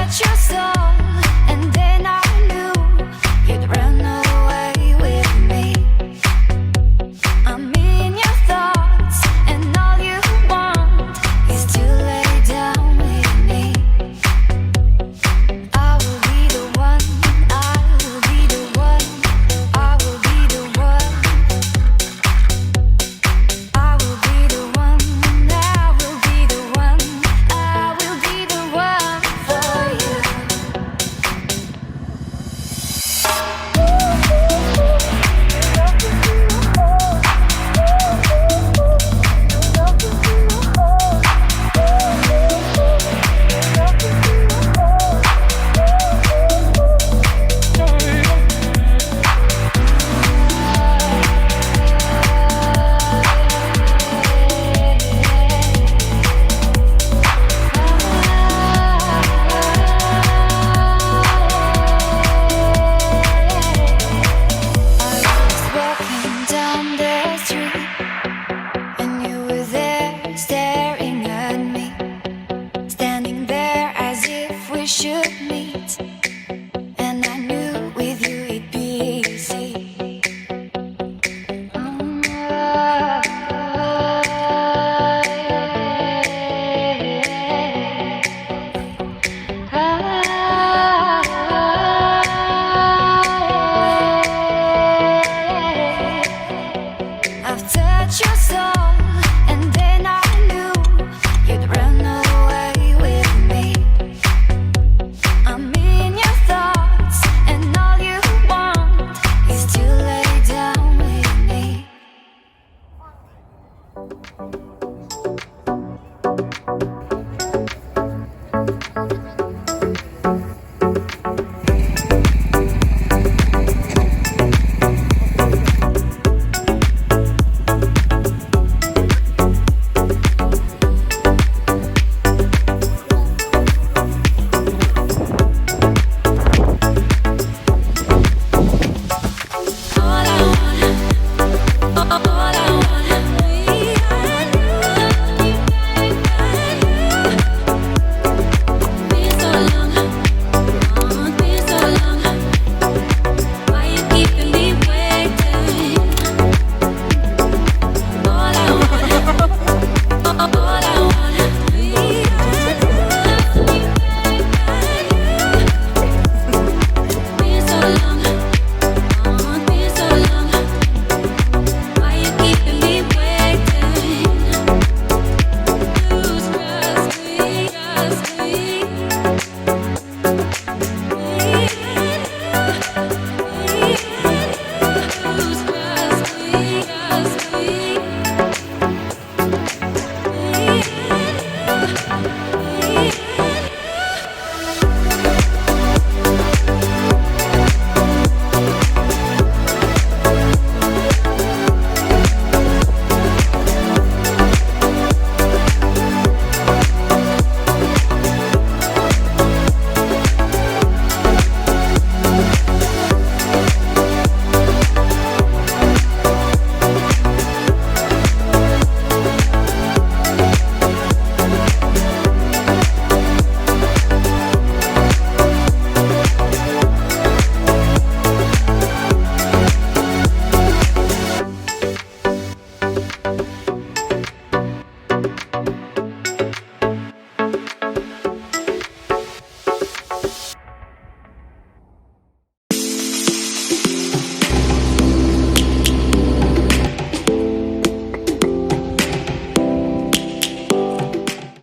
at your soul, and then I knew you'd run away with me. I'm in your thoughts, and all you want is to lay down with me. I will be the one, I will be the one, I will be the one. I will be the one, I will be the one, I will be the one for you. Walking down the street, and you were there staring at me, standing there as if we should meet.